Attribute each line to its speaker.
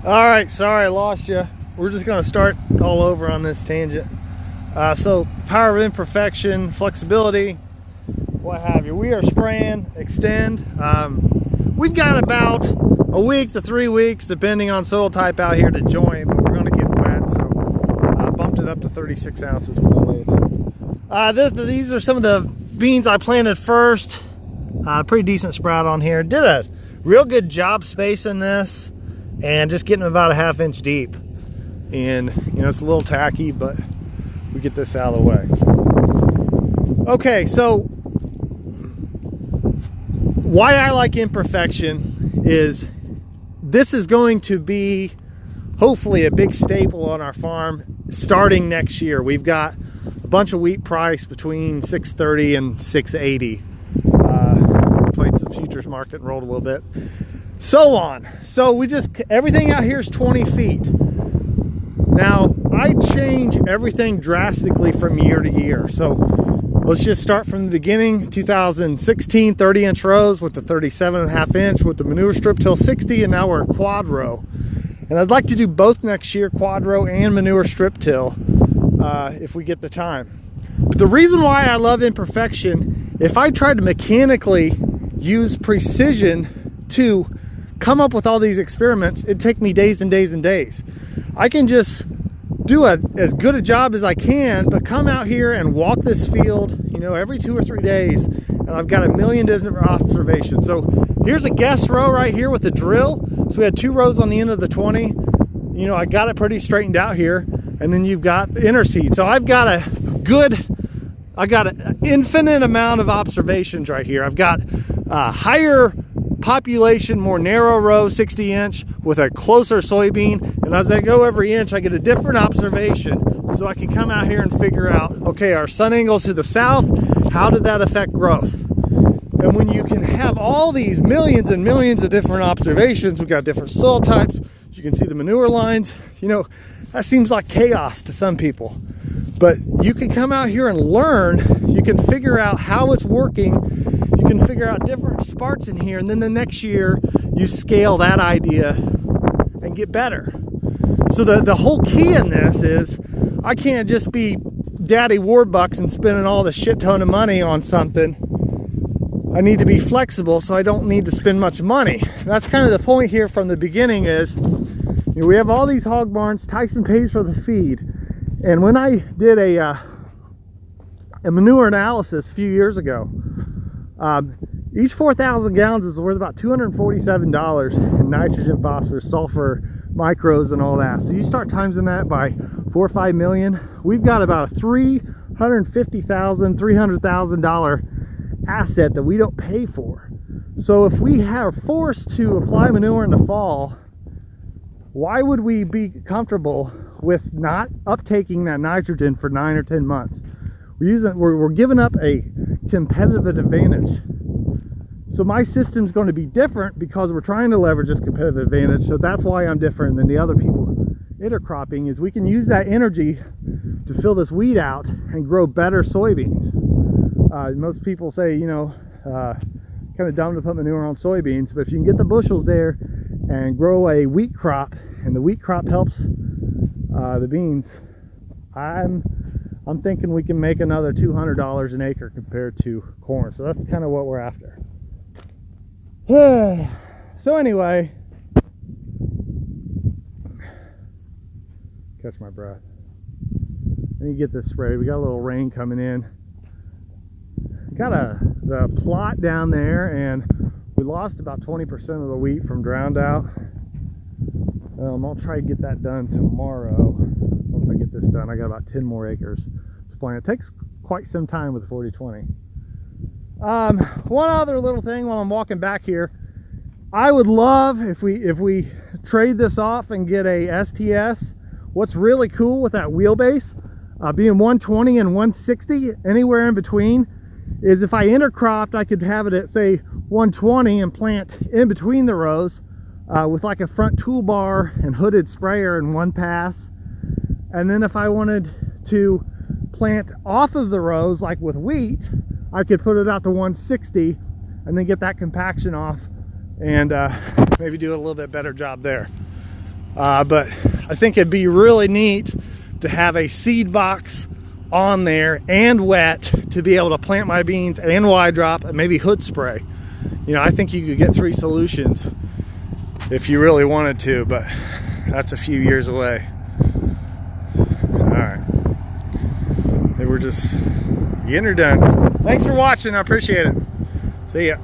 Speaker 1: All right, sorry I lost you. We're just going to start all over on this tangent. So power of imperfection, flexibility, what have you. We are spraying Extend. We've got about a week to 3 weeks, depending on soil type out here, to join, but we're going to get wet, so I bumped it up to 36 ounces with the lid. These are some of the beans I planted first. Pretty decent sprout on here. Did a real good job spacing this and just getting about a 1/2 inch deep. And you know, it's a little tacky, but we get this out of the way. Okay, so why I like imperfection is this is going to be hopefully a big staple on our farm starting next year. We've got a bunch of wheat price between $6.30 and $6.80. Played some futures market and rolled a little bit. So on. So everything out here is 20 feet. Now, I change everything drastically from year to year. So let's just start from the beginning. 2016, 30-inch rows with the 37.5 inch with the manure strip till 60, and now we're quad row. And I'd like to do both next year, quad row and manure strip till, if we get the time. But the reason why I love imperfection, if I tried to mechanically use precision to come up with all these experiments, it'd take me days and days and days. I can just do as good a job as I can, but come out here and walk this field, you know, every 2 or 3 days, and I've got a million different observations. So here's a guess row right here with the drill. So we had 2 rows on the end of the 20. You know, I got it pretty straightened out here, and then you've got the interseed. So I've got an infinite amount of observations right here. I've got higher population, more narrow row, 60-inch with a closer soybean, and as I go every inch I get a different observation, so I can come out here and figure out, okay, our sun angles to the south, how did that affect growth? And when you can have all these millions and millions of different observations, we've got different soil types, you can see the manure lines, you know, that seems like chaos to some people, but you can come out here and learn. You can figure out how it's working. You can figure out different parts in here, and then the next year you scale that idea and get better. So the whole key in this is I can't just be Daddy Warbucks and spending all the shit ton of money on something. I need to be flexible, so I don't need to spend much money. That's kind of the point here from the beginning is, you know, we have all these hog barns. Tyson pays for the feed, and when I did a manure analysis a few years ago, each 4,000 gallons is worth about $247 in nitrogen, phosphorus, sulfur, micros, and all that. So you start timesing that by 4 or 5 million. We've got about a $350,000, $300,000 asset that we don't pay for. So if we are forced to apply manure in the fall, why would we be comfortable with not uptaking that nitrogen for 9 or 10 months? We're giving up a competitive advantage. So my system's going to be different because we're trying to leverage this competitive advantage. So that's why I'm different than the other people intercropping, is we can use that energy to fill this weed out and grow better soybeans. Most people say, you know, kind of dumb to put manure on soybeans, but if you can get the bushels there and grow a wheat crop, and the wheat crop helps the beans, I'm thinking we can make another $200 an acre compared to corn. So that's kind of what we're after. So anyway, catch my breath. Let me get this sprayed. We got a little rain coming in. Got the plot down there, and we lost about 20% of the wheat from drowned out. I'll try to get that done tomorrow. Once I get this done, I got about 10 more acres to plant. It takes quite some time with the 40/20. One other little thing while I'm walking back here, I would love if we trade this off and get a STS. What's really cool with that wheelbase being 120 and 160, anywhere in between, is if I intercropped, I could have it at say 120 and plant in between the rows with like a front toolbar and hooded sprayer in one pass. And then if I wanted to plant off of the rows like with wheat, I could put it out to 160 and then get that compaction off and maybe do a little bit better job there. But I think it'd be really neat to have a seed box on there and wet to be able to plant my beans and wide drop and maybe hood spray. You know, I think you could get 3 solutions if you really wanted to, but that's a few years away. All right, we're just getting her done. Thanks for watching. I appreciate it. See ya.